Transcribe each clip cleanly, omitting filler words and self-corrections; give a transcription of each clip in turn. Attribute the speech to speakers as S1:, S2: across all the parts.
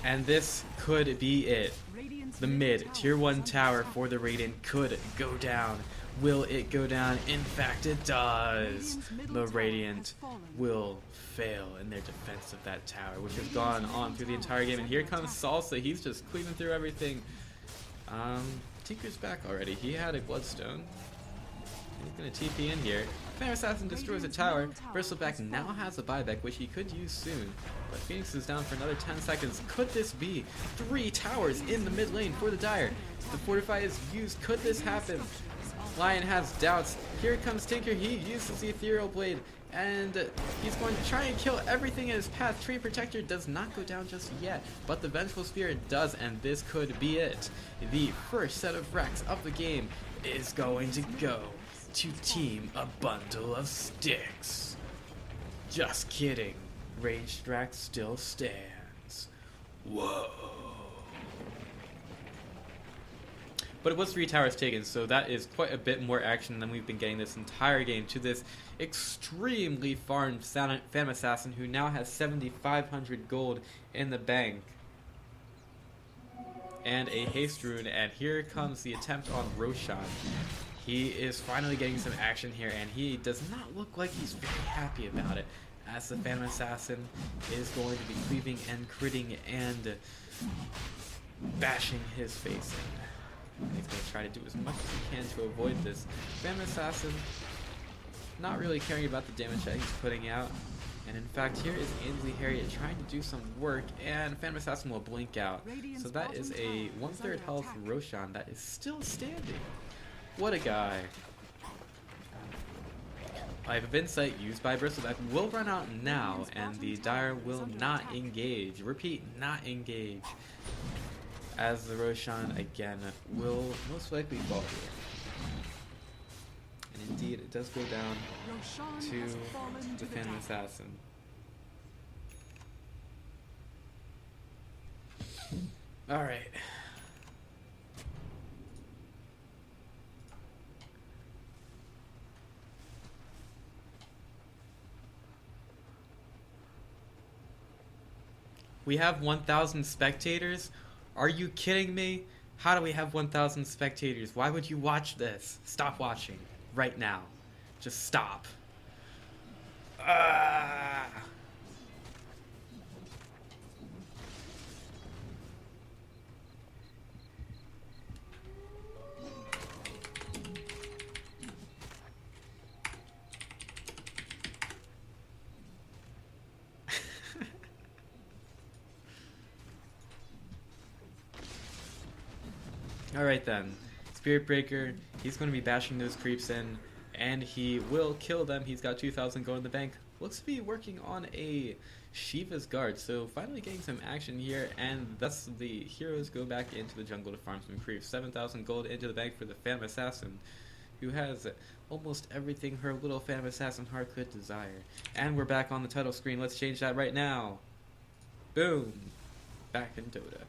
S1: And this could be it. The mid tier 1 tower for the Radiant could go down. Will it go down? In fact, it does. The Radiant will fail in their defense of that tower, which has gone on through the entire game. And here comes Salsa. He's just cleaning through everything. Tinker's back already. He had a Bloodstone. He's going to TP in here. Phantom Assassin destroys a tower. Bristleback now has a buyback, which he could use soon. But Phoenix is down for another 10 seconds. Could this be 3 towers in the mid lane for the Dire? The Fortify is used. Could this happen? Lion has doubts. Here comes Tinker. He uses the Ethereal Blade. And he's going to try and kill everything in his path. Tree Protector does not go down just yet, but the Vengeful Spirit does, and this could be it. The first set of wrecks of the game is going to go to Team A Bundle of Sticks. Just kidding. Rage Drax still stands. Whoa. But it was 3 towers taken, so that is quite a bit more action than we've been getting this entire game to this extremely farmed Phantom Assassin who now has 7,500 gold in the bank. And a haste rune, and here comes the attempt on Roshan. He is finally getting some action here, and he does not look like he's very happy about it, as the Phantom Assassin is going to be cleaving and critting and bashing his face in. He's going to try to do as much as he can to avoid this. Phantom Assassin not really caring about the damage that he's putting out. And in fact, here is Ainsley Harriet trying to do some work, and Phantom Assassin will blink out. So that is a 1/3 health Roshan that is still standing. What a guy. Life of Insight used by Bristleback will run out now, and the Dire will not engage. Repeat, not engage. As the Roshan again will most likely fall here. And indeed, it does go down to the Phantom Assassin. Alright. We have 1,000 spectators? Are you kidding me? How do we have 1,000 spectators? Why would you watch this? Stop watching. Right now. Just stop. Alright then. Spirit Breaker, he's going to be bashing those creeps in, and he will kill them. He's got 2,000 gold in the bank. Looks to be working on a Shiva's Guard, so finally getting some action here, and thus the heroes go back into the jungle to farm some creeps. 7,000 gold into the bank for the Phantom Assassin, who has almost everything her little Phantom Assassin heart could desire. And we're back on the title screen. Let's change that right now. Boom. Back in Dota.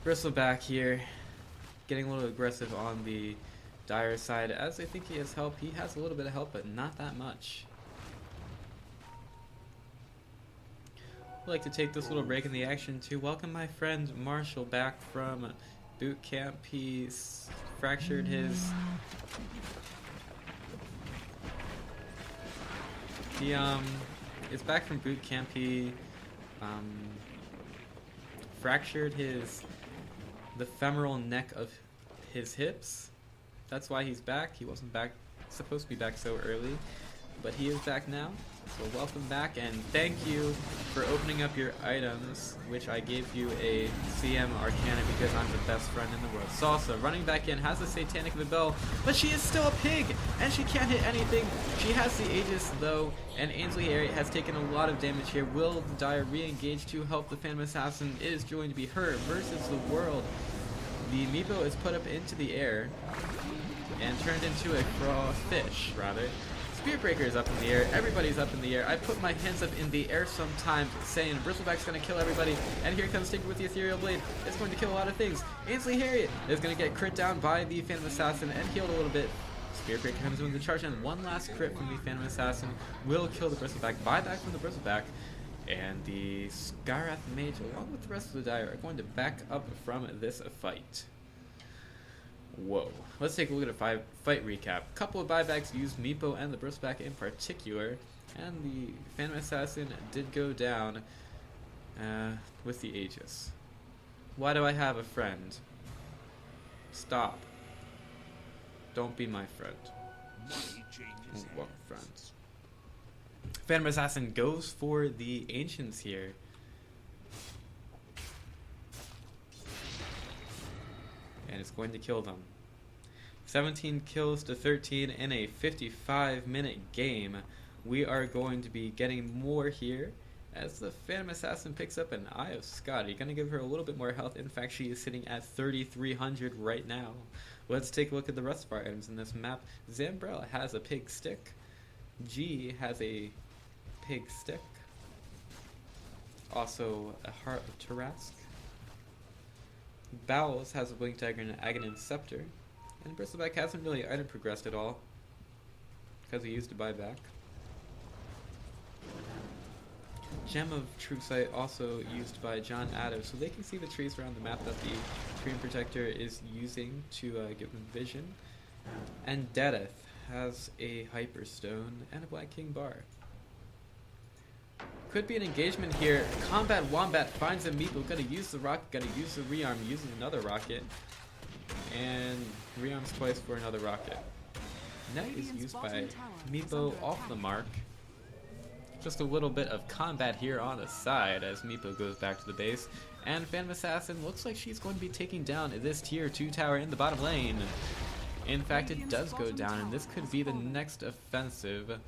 S1: Bristleback here, getting a little aggressive on the Dire side, as I think he has help. He has a little bit of help, but not that much. I'd like to take this little break in the action to welcome my friend Marshall back from boot camp. He's fractured his... He is back from boot camp. He fractured the femoral neck of his hips. That's why he's back. He wasn't supposed to be back so early, but he is back now. So welcome back, and thank you for opening up your items, which I gave you a CM Arcana because I'm the best friend in the world. Salsa running back in, has the Satanic Bell, but she is still a pig, and she can't hit anything. She has the Aegis though, and Ainsley Harriet has taken a lot of damage here. Will the Dire re-engage to help the Phantom Assassin? It is going to be her versus the world. The Meepo is put up into the air and turned into a fish, rather. Spirit Breaker is up in the air. Everybody's up in the air. I put my hands up in the air sometimes, saying Bristleback's going to kill everybody. And here comes Tinker with the Ethereal Blade. It's going to kill a lot of things. Ainsley Harriet is going to get crit down by the Phantom Assassin and healed a little bit. Spear Break comes in with the charge, and one last crit from the Phantom Assassin will kill the Bristleback. Buyback from the Bristleback, and the Skywrath Mage, along with the rest of the Dire, are going to back up from this fight. Whoa. Let's take a look at a fight recap. A couple of buybacks used Meepo and the Bristleback in particular, and the Phantom Assassin did go down with the Aegis. Why do I have a friend? Stop. Don't be my friend. What friends? Phantom Assassin goes for the Ancients here. And it's going to kill them. 17 kills to 13 in a 55-minute game. We are going to be getting more here as the Phantom Assassin picks up an Eye of Scotty. Gonna give her a little bit more health. In fact, she is sitting at 3,300 right now. Let's take a look at the rest of our items in this map. Zambrella has a pig stick. G has a pig stick. Also a Heart of Tarask. Bowels has a Blink Dagger and an Aghanim Scepter. And Bristleback hasn't really item progressed at all because he used to buy back. Gem of True Sight also used by John Adams, so they can see the trees around the map that the Treant Protector is using to give them vision. And Dedeth has a Hyperstone and a Black King Bar. Could be an engagement here. Combat Wombat finds a Meepo, gonna use the rocket, gonna use the rearm, using another rocket. And rearms twice for another rocket. Net is used by Meepo off the mark. Just a little bit of combat here on the side as Meepo goes back to the base. And Phantom Assassin looks like she's going to be taking down this tier 2 tower in the bottom lane. In fact, it does go down, and this could be the next offensive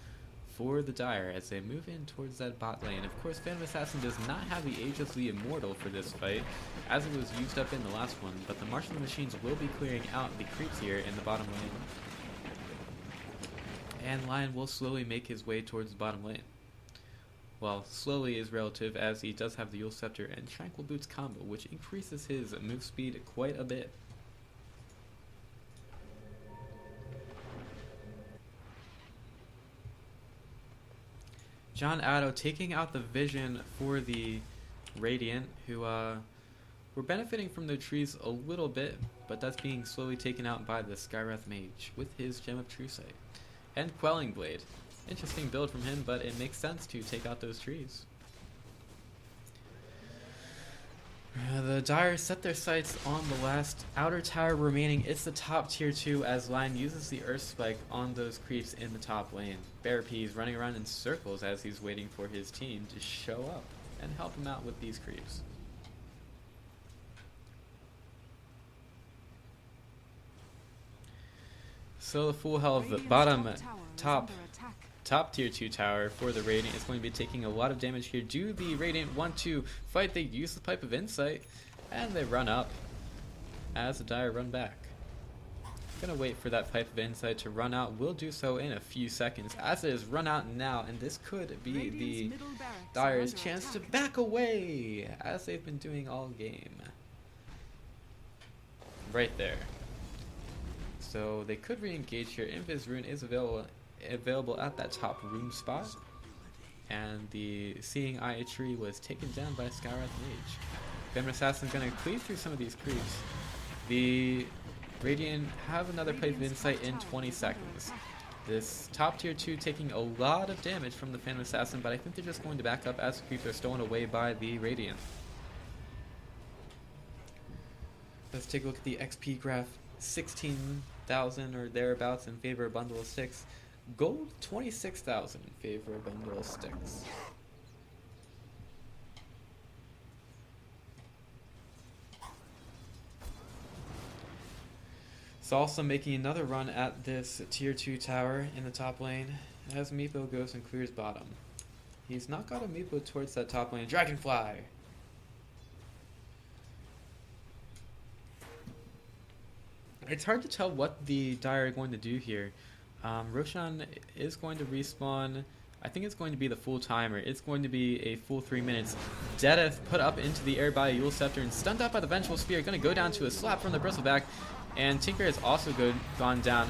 S1: for the Dire as they move in towards that bot lane. Of course, Phantom Assassin does not have the Aegis the Immortal for this fight, as it was used up in the last one, but the Martial Machines will be clearing out the creeps here in the bottom lane. And Lion will slowly make his way towards the bottom lane. Well, slowly is relative, as he does have the Yule Scepter and Tranquil Boots combo, which increases his move speed quite a bit. John Addo taking out the vision for the Radiant, who were benefiting from their trees a little bit, but that's being slowly taken out by the Skywrath Mage with his Gem of True Sight. And Quelling Blade. Interesting build from him, but it makes sense to take out those trees. The Dire set their sights on the last outer tower remaining. It's the top tier 2 as Lion uses the Earth Spike on those creeps in the top lane. Bear P's running around in circles as he's waiting for his team to show up and help him out with these creeps. So the full health bottom top tier 2 tower for the Radiant is going to be taking a lot of damage here. Do the Radiant want to fight? They use the Pipe of Insight and they run up as the Dire run back. Gonna wait for that Pipe of Insight to run out. We'll do so in a few seconds as it is run out now, and this could be the Dire's chance to back away as they've been doing all game. Right there. So they could re-engage here. Invis Rune is available at that top room spot, and the Seeing Eye tree was taken down by Skywrath Mage. Phantom Assassin's gonna cleave through some of these creeps. The Radiant have another Pipe of Insight in 20 seconds. This top tier 2 taking a lot of damage from the Phantom Assassin, but I think they're just going to back up as the creeps are stolen away by the Radiant. Let's take a look at the XP graph. 16,000 or thereabouts in favor of Bundle of Sticks. Gold 26,000 in favor of Bundle of Sticks. Salsa making another run at this tier 2 tower in the top lane as Meepo goes and clears bottom. He's not got a Meepo towards that top lane. Dragonfly! It's hard to tell what the Dire are going to do here. Roshan is going to respawn. I think it's going to be the full timer. It's going to be a full 3 minutes. Dedeth put up into the air by a Yule Scepter and stunned up by the Vengeful Spear. Going to go down to a slap from the Bristleback. And Tinker has also gone down.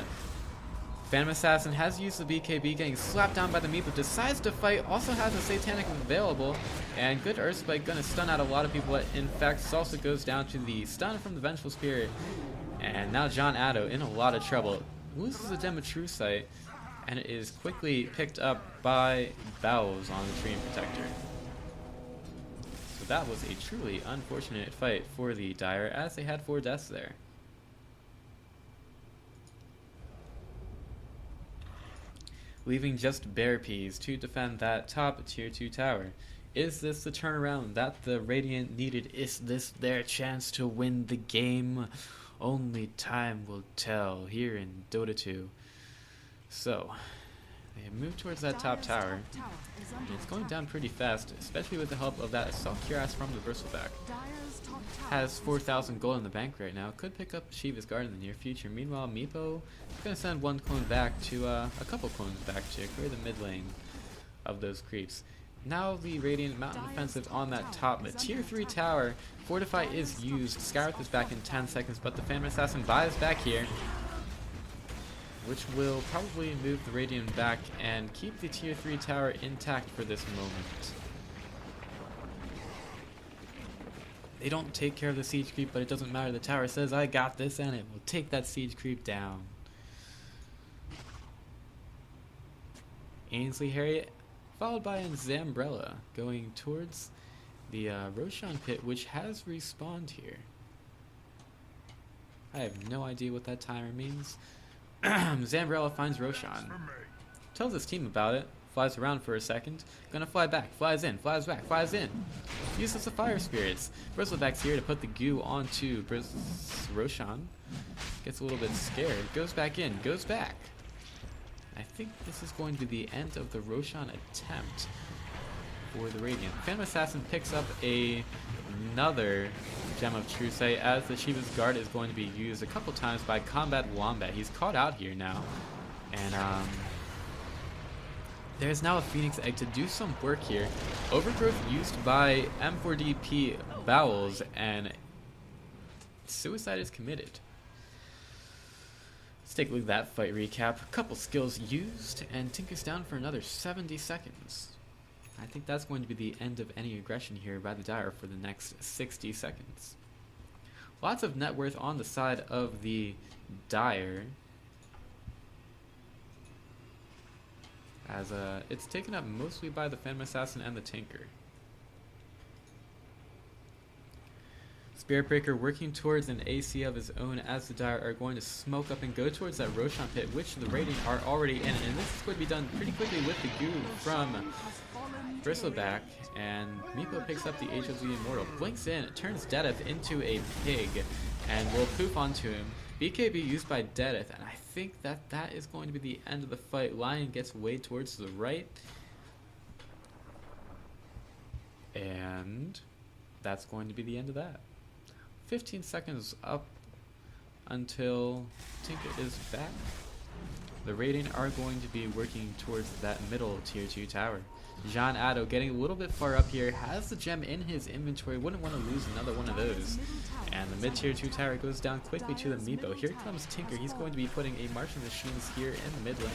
S1: Phantom Assassin has used the BKB, getting slapped down by the Meepo, decides to fight, also has a Satanic available, and good Earth Spike gonna stun out a lot of people, but in fact Salsa goes down to the stun from the Vengeful Spirit, and now John Addo in a lot of trouble, loses the Gem of True Sight, and it is quickly picked up by Bowels on the Treant Protector. So that was a truly unfortunate fight for the Dire, as they had 4 deaths there. Leaving just Bear Peas to defend that top tier 2 tower. Is this the turnaround that the Radiant needed? Is this their chance to win the game? Only time will tell here in Dota 2. So, they have moved towards that top tower, and it's going down pretty fast, especially with the help of that Assault Cuirass from the Bristleback. Has 4,000 gold in the bank right now, could pick up Shiva's Guard in the near future. Meanwhile, Meepo is going to send one clone back to, a couple clones back to clear the mid lane of those creeps. Now the Radiant Mountain Defensive on that top, the tier 3 tower. Fortify is used, Skywrath is back in 10 seconds, but the Phantom Assassin buys back here, which will probably move the Radiant back and keep the tier 3 tower intact for this moment. They don't take care of the siege creep, but it doesn't matter. The tower says, I got this, and it will take that siege creep down. Ainsley Harriet, followed by Zambrella, going towards the Roshan pit, which has respawned here. I have no idea what that timer means. Zambrella finds Roshan, tells his team about it, flies around for a second, gonna fly back, flies in, flies back, flies in, uses the Fire Spirits. Bristleback's here to put the goo onto Roshan, gets a little bit scared, goes back in, goes back. I think this is going to be the end of the Roshan attempt for the Radiant. Phantom Assassin picks up another Gem of True Sight, as the Shiva's Guard is going to be used a couple times by Combat Wombat. He's caught out here now, and there's now a Phoenix Egg to do some work here. Overgrowth used by M4DP Bowels, and suicide is committed. Let's take a look at that fight recap. A couple skills used, and Tinker's down for another 70 seconds. I think that's going to be the end of any aggression here by the Dire for the next 60 seconds. Lots of net worth on the side of the Dire, as it's taken up mostly by the Phantom Assassin and the Tinker. Spiritbreaker working towards an AC of his own, as the Dire are going to smoke up and go towards that Roshan pit, which the Radiant are already in, and this is going to be done pretty quickly with the goo from Bristleback, and Meepo picks up the Age of the Immortal, blinks in, turns Deadeth into a pig, and will poof onto him. BKB used by Deadeth, and I think that is going to be the end of the fight. Lion gets way towards the right, and that's going to be the end of that. 15 seconds up until Tinker is back. The Radiant are going to be working towards that middle tier 2 tower. John Addo getting a little bit far up here, has the gem in his inventory, wouldn't want to lose another one of those. And the mid tier 2 tower goes down quickly to the Meepo. Here comes Tinker, he's going to be putting a Marching Machines here in the mid lane.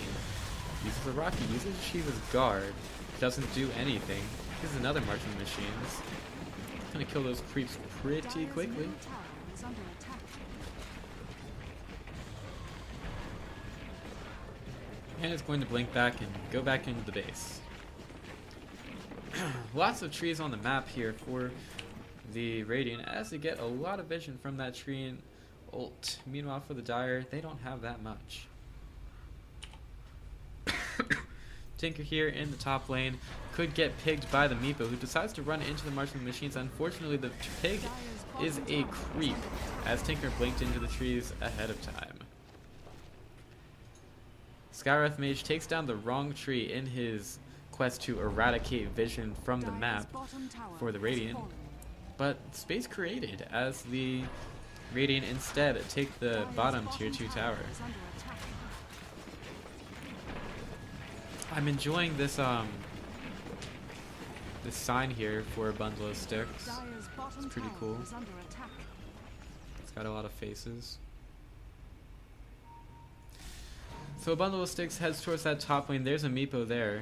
S1: Uses the Rocky, uses Shiva's Guard, doesn't do anything. Uses another Marching Machines. Gonna kill those creeps pretty quickly. And it's going to blink back and go back into the base. Lots of trees on the map here for the Radiant, as they get a lot of vision from that tree and ult. Meanwhile for the Dire, they don't have that much. Tinker here in the top lane could get pigged by the Meepo, who decides to run into the Marching Machines. Unfortunately, the pig is a creep, as Tinker blinked into the trees ahead of time. Skywrath Mage takes down the wrong tree in his quest to eradicate vision from the map for the Radiant, but space created as the Radiant instead take the bottom tier 2 tower. I'm enjoying this this sign here for a bundle of sticks. It's pretty cool. It's got a lot of faces. So a bundle of sticks heads towards that top lane. There's a Meepo there.